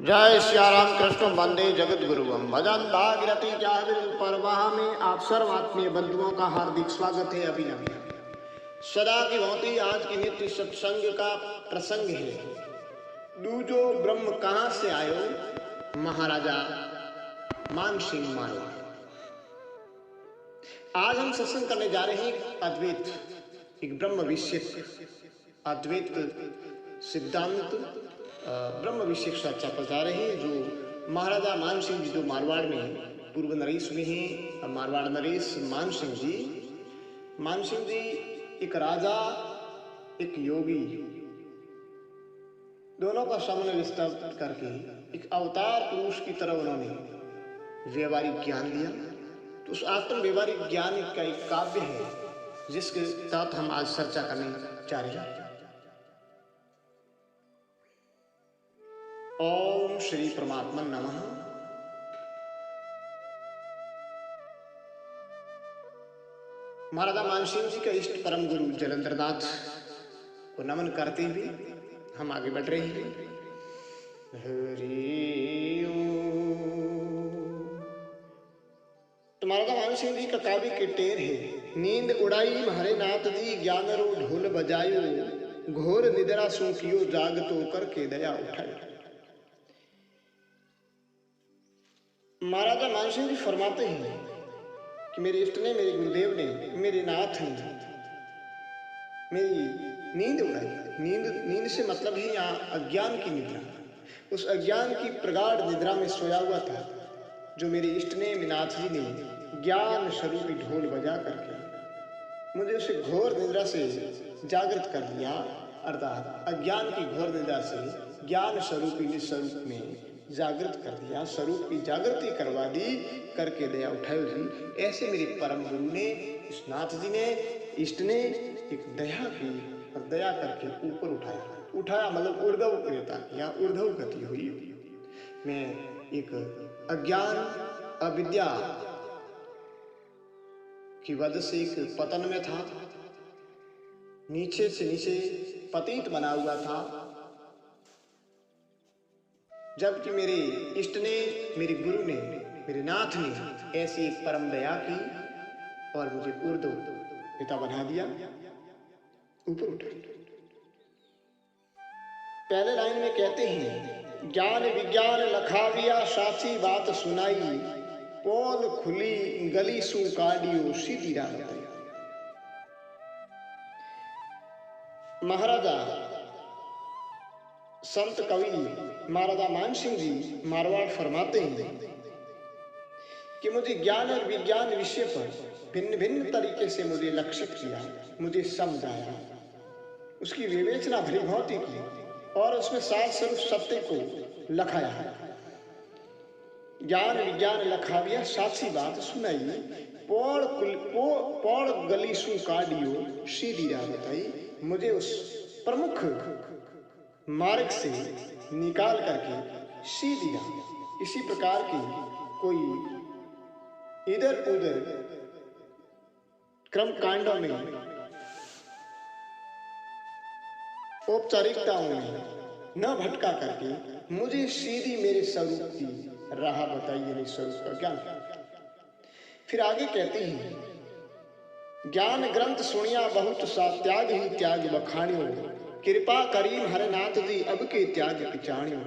जय सियाराम कृष्ण वंदे जगत गुरुवम भजन भागीरथी जाहिर परवाह में आप सर्व आत्मीय बंधुओं का हार्दिक स्वागत है। अभिनव सदा की भांति आज की नित्य सत्संग का प्रसंग है। दूजो ब्रह्म कहाँ से आयो, महाराजा मानसिंह मारवाड़। आज हम सत्संग करने जा रहे हैं अद्वैत, एक ब्रह्म विषयक अद्वैत सिद्धांत ब्रह्म विषयक चर्चा पर जा रहे हैं, जो महाराजा मानसिंह जी जो मारवाड़ में पूर्व नरेश में हैं। मारवाड़ नरेश मानसिंह जी एक राजा एक योगी, दोनों का समन्वय विस्तार करके एक अवतार पुरुष की तरह उन्होंने व्यवहारिक ज्ञान दिया। तो उस आत्म व्यवहारिक ज्ञान का एक काव्य है जिसके साथ हम आज चर्चा करने जा रहे हैं। ओम श्री परमात्मा नमः। महाराजा मानसिंह जी का इष्ट परम गुरु जलंधरनाथ को नमन करते हुए हम आगे बढ़ रहे हैं। हरि ओम। तो महाराजा मानसिंह जी का काव्य के टेर है। नींद उड़ाई म्हारे नाथ जी, ज्ञान रो ढोल बजायो, घोर निद्रा सूखियो, जागतो करके दया उठायो। महाराजा मानसिंह जी फरमाते हैं कि मेरे इष्ट ने, मेरे गुरुदेव ने, मेरे नाथ ने मेरी नींद उड़ाई। नींद से मतलब है यहाँ अज्ञान की निद्रा। उस अज्ञान की प्रगाढ़ निद्रा में सोया हुआ था जो मेरे इष्ट ने, मेरे नाथ जी ने ज्ञान स्वरूपी ढोल बजा करके मुझे उसे घोर निद्रा से जागृत कर दिया। अर्थात अज्ञान की घोर निद्रा से ज्ञान स्वरूपी निस्वरूप में जागृत कर दिया, स्वरूप की जागृति करवा दी, करके दया उठायो जी। ऐसे मेरे परम गुरु ने, इस नाथ जी ने, इष्ट ने एक दया की और दया करके ऊपर उठाया मतलब ऊर्ध्व क्रियता किया, ऊर्ध्व गति हुई। मैं एक अज्ञान अविद्या की वजह से एक पतन में था, नीचे से नीचे पतित बना हुआ था, जबकि मेरे इष्ट ने, मेरे गुरु ने, मेरे नाथ ने ऐसी परम दया की और मुझे ऊर्ध्व पिता बना दिया, ऊपर उठा। पहले लाइन में कहते हैं, ज्ञान विज्ञान लखाविया, साची बात सुनाई, पोल खुली गली सु काडियो, सीधी राह बताई। महाराजा संत कवि महाराजा मानसिंह जी मारवाड़ फरमाते हैं कि मुझे ज्ञान और विज्ञान विषय पर भिन्न भिन्न तरीके से मुझे लक्षित किया, मुझे समझाया, उसकी विवेचना भली भांति की और उसमें सार स्वरूप सत्य को लखाया। ज्ञान विज्ञान लखाविया, साची बात सुनाई, पौड़ गली सु काडियो, सीधी राह बताई। मुझे उस प्रमुख मार्ग से निकाल करके सीधी राह। इसी प्रकार की कोई इधर उधर क्रम कांडों में, औपचारिकताओं में न भटका करके मुझे सीधी मेरे स्वरूप की राह बताई, यानी स्वरूप का ज्ञान। फिर आगे कहते हैं, ज्ञान ग्रंथ सुनिया बहुत सा, त्याग ही त्याग बखानियो, कृपा करी हरे नाथ जी, अब के त्याग पिछाणियो।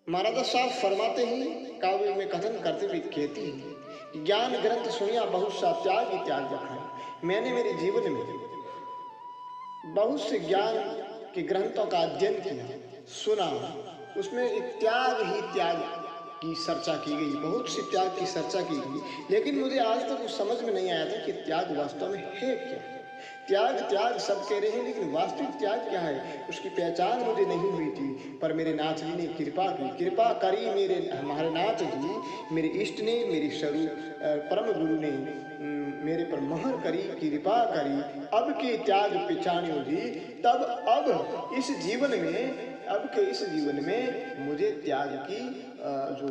महाराजा साहब फरमाते हैं, काव्य में कथन करते हुए कहते हैं, ज्ञान ग्रंथ सुनिया बहुत सा, त्याग ही त्याग बखानियो। मैंने मेरे जीवन में बहुत से ज्ञान के ग्रंथों का अध्ययन किया, सुना, उसमें एक त्याग ही त्याग की चर्चा की गई, बहुत सी त्याग की चर्चा की गई, लेकिन मुझे आज तक कुछ समझ में नहीं आया था कि त्याग वास्तव में है क्या। त्याग सब कह रहे हैं, लेकिन वास्तविक त्याग क्या है उसकी पहचान मुझे नहीं हुई थी। पर मेरे नाथ जी ने कृपा की, कृपा करी मेरे हमारे नाथ जी, मेरे इष्ट ने, मेरे स्वरूप परम गुरु ने मेरे पर महर करी, कृपा करी, अब के त्याग पिछाणियो जी। तब अब के इस जीवन में मुझे त्याग की जो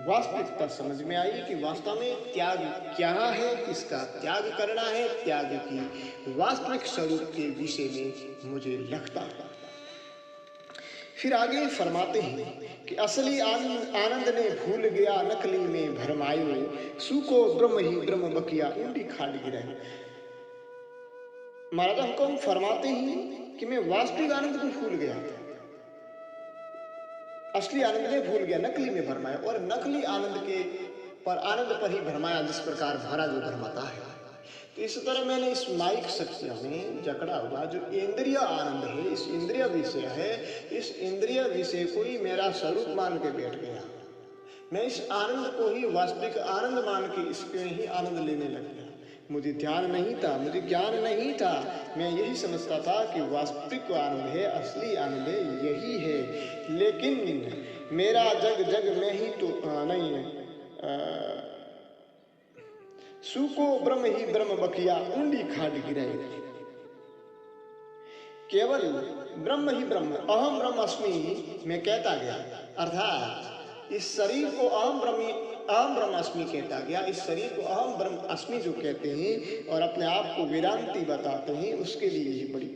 वास्तविकता समझ में आई कि वास्तव में त्याग क्या है, किसका त्याग करना है, त्याग की वास्तविक स्वरूप के विषय में मुझे लगता है। फिर आगे फरमाते हैं कि असली आनंद ने भूल गया नकली में भरमायो, सुको ब्रह्म ही ब्रह्म बकिया ऊंडी खाड़ गिराए। महाराज हमको हम फरमाते हैं कि मैं वास्तविक आनंद को भूल गया, असली आनंद ने भूल गया, नकली में भरमाया, और नकली आनंद पर ही भरमाया, जिस प्रकार भरा जो भरमाता है। तो इस तरह मैंने इस माइक सत्य में जकड़ा हुआ जो इंद्रिय आनंद है, इस इंद्रिय विषय है, इस इंद्रिय विषय को ही मेरा स्वरूप मान के बैठ गया। मैं इस आनंद को ही वास्तविक आनंद मान के इसके ही आनंद लेने लग गया। मुझे ध्यान नहीं था, मुझे ज्ञान नहीं था, मैं यही समझता था कि वास्तविक आनंद है, असली आनंद है, यही है। लेकिन मेरा जग जग में ही तो नहीं है, सुको ब्रह्म ही ब्रह्म बकिया ऊंडी खाट गिराए। केवल ब्रह्म ही ब्रह्म, अहम ब्रह्म अस्मि मैं कहता गया, अर्थात इस शरीर को अहम ब्रह्म अस्मि कहता गया। इस शरीर को अहम ब्रह्म अस्मि जो कहते हैं और अपने आप को वेदांती बताते हैं, उसके लिए बड़ी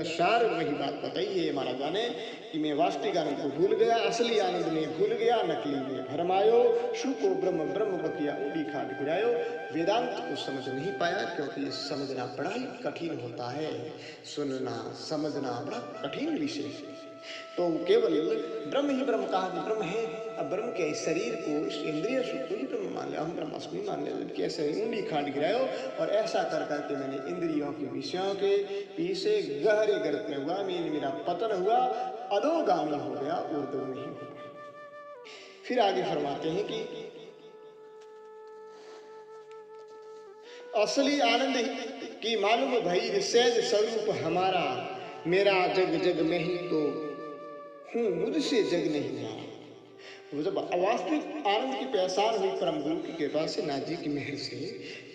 सार वही बात बताई है महाराजा ने कि मैं वास्तविक आनंद को भूल गया, असली आनंद में भूल गया, नकली में भरमायो, सुको ब्रह्म ब्रह्म बकिया ऊंडी खाट गिरायो। वेदांत को समझ नहीं पाया, क्योंकि ये समझना बड़ा ही कठिन होता है, सुनना समझना बड़ा कठिन विषय है। तो केवल ब्रह्म ही ब्रह्म कहा कि ब्रह्म है। अब ब्रह्म के इस शरीर को, इस इंद्रिय सुख को ही ब्रह्म मान लिया, हम ब्रह्मास्मि मान लिया, कैसे ऊंडी खाट गिरायो। और ऐसा कर करके मैंने इंद्रियों के विषयों के पीछे गहरे गर्त में हुआ, मेरा पतन हुआ, अधोगामी हो गया, ऊर्ध्व में ही हुआ। फिर आगे फरमाते हैं कि असली आनंद की मालूम भई सहज स्वरूप हमारा, मेरा जग जग में ही तो हूँ, मुझसे जग नहीं आ। जब वास्तविक आनंद की पहचान हुई परम गुरु की कृपा से, नाथ जी की मेहर से,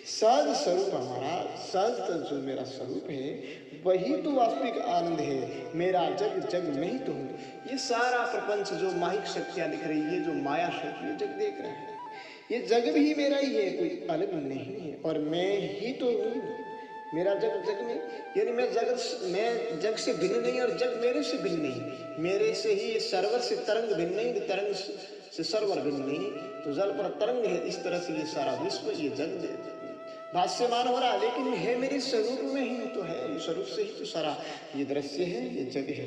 सहज स्वरूप हमारा, सहज जो मेरा स्वरूप है वही तो वास्तविक आनंद है, मेरा जग जग में ही तो हूँ। ये सारा प्रपंच जो माहिक शक्तियाँ दिख रही है, जो माया शक्ति ये जग देख रहा है, ये जग भी मेरा ही है, कोई अलग नहीं है, और मैं ही तो हूँ। मेरा जग जग में, यानी मैं जग से भिन्न नहीं और जग मेरे से भिन्न नहीं। मेरे से ही सरवर से तरंग भिन्न नहीं, तरंग से सरवर भिन्न नहीं, तो जल पर तरंग है। इस तरह से ये सारा विश्व, ये जग भाष्यमान हो रहा, लेकिन है मेरे स्वरूप में ही तो है, ये स्वरूप से ही तो सारा ये दृश्य है, ये जग है।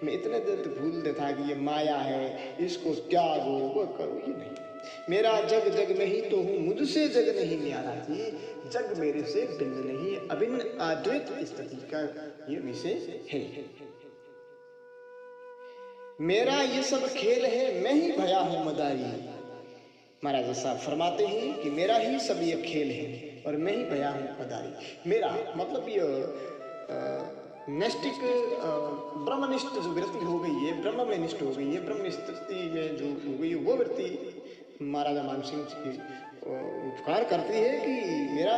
मैं इतने देर भूल देता कि ये माया है, इसको त्यागो, वो करो, ये नहीं। मेरा जग जग में ही तो हूँ, मुझसे जग नहीं न्यारा जी, जग मेरे से भिन्न नहीं, अभिन्न अद्वैत स्थिति का ये विषय है। मेरा ये सब खेल है, मैं ही भया हूँ मदारी। महाराज साहब फरमाते हैं कि मेरा ही सब ये खेल है और मैं ही भया हूँ मदारी। मेरा मतलब ये नैष्टिक ब्रह्मनिष्ठ जो वृत्ति हो गई है, ब्रह्म में निष्ठ हो गई है, ब्रह्म स्थिति में जो हो गई है, वो वृत्ति महाराजा मान सिंह की उपकार करती है कि मेरा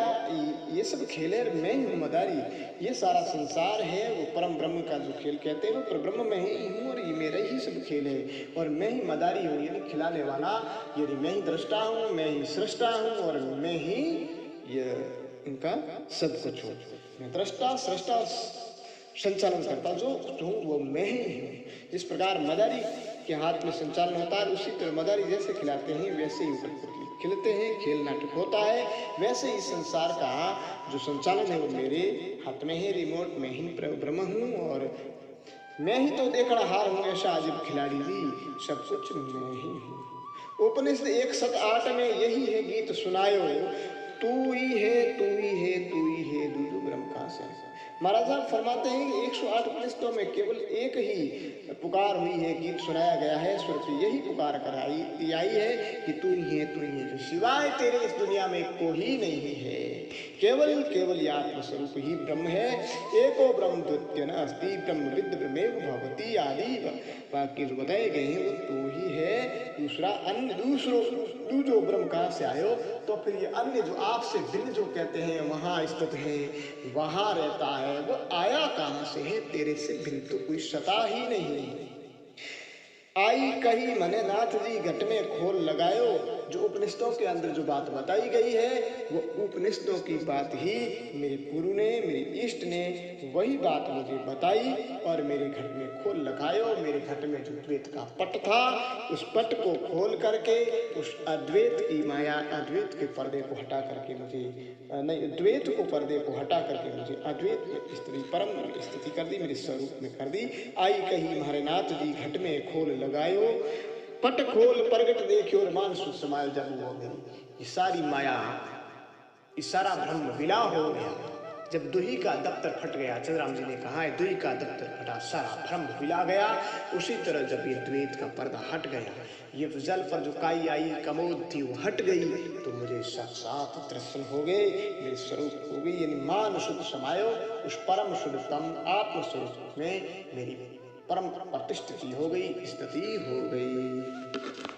ये सब खेल है, मैं ही हूँ मदारी। ये सारा संसार है वो परम ब्रह्म का जो खेल कहते हैं, वो पर ब्रह्म में ही हूँ और ये मेरा ही सब खेल है, और मैं ही मदारी हूँ, यानी खिलाने वाला, यानी मैं ही दृष्टा हूँ, मैं ही सृष्टा हूँ, और मैं ही ये इनका सब कुछ हूँ। मैं दृष्टा सृष्टा संचालन करता जो हूँ वो मैं ही हूँ। जिस प्रकार मदारी के हाथ में संचालन होता है, उसी तरह मदारी जैसे खिलाते हैं वैसे ही कठपुतली खिलते हैं, खेल नाटक होता है, वैसे ही संसार का जो संचालन है वो मेरे हाथ में है, रिमोट में ही ब्रह्म हूँ, और मैं ही तो देखड़हार हूँ, ऐसा अजीब खिलाड़ी भी, सब कुछ मैं ही हूँ। उपनिषद 1:7-8 में यही है गीत सुनायो, तू ही है तू ही है तू ही है, दूजो ब्रह्म का से। महाराज साहब फरमाते हैं कि 108 उपनिषदों में केवल एक ही पुकार हुई है, गीत सुनाया गया है, स्वर से यही पुकार कराई आई है कि तू ही है तू ही है, सिवाय तेरे इस दुनिया में कोई नहीं है, केवल केवल आत्म स्वरूप ही ब्रह्म है। एको ब्रह्म द्वितीय न अस्ति, ब्रह्म विद्य ब्रह्मेव भवति आदि बाकी जो बताए गए हैं वो तू ही है, दूसरा अन्य दूसरो ब्रह्म कहाँ से आयो। तो फिर ये अन्य जो आपसे भिन्न जो कहते हैं वहाँ स्थित है, वहाँ रहता है, वो आया कहाँ से है, तेरे से भिन्न तो कोई सता ही नहीं। आई कही मने नाथ जी घट में खोल लगायो। जो उपनिषदों के अंदर जो बात बताई गई है वो उपनिषदों की बात ही मेरे गुरु ने, मेरे इष्ट ने वही बात मुझे बताई और मेरे घट में खोल लगायो। मेरे घट में जो द्वैत का पट था उस पट को खोल करके उस अद्वैत की माया, अद्वैत के पर्दे को हटा करके मुझे नहीं, द्वैत को पर्दे को हटा करके मुझे अद्वैत में स्थिति, परम में स्थिति कर दी, मेरे स्वरूप में कर दी। आई कही हमारे नाथ जी घट में खोल लगायो। पट खोल प्रगट देखियो और मान सुध समाये जब वो गई। ये सारी माया, ये सारा ब्रह्म विला हो गया। जब दुही का दफ्तर फट गया, चंद्राम जी ने कहा है दुही का दफ्तर फटा, सारा ब्रह्म विला गया। उसी तरह जब ये द्वैत का पर्दा हट गया, ये जल पर जो काई आई कमोद थी वो हट गई, तो मुझे साक्षात दर्शन हो गए, मेरे स्वरूप हो गई। यानी मान शुद्ध समायो उस परम शुद्धतम आत्म स्वरूप में मेरी परम प्रतिष्ठिति हो गई, स्थिति हो गई।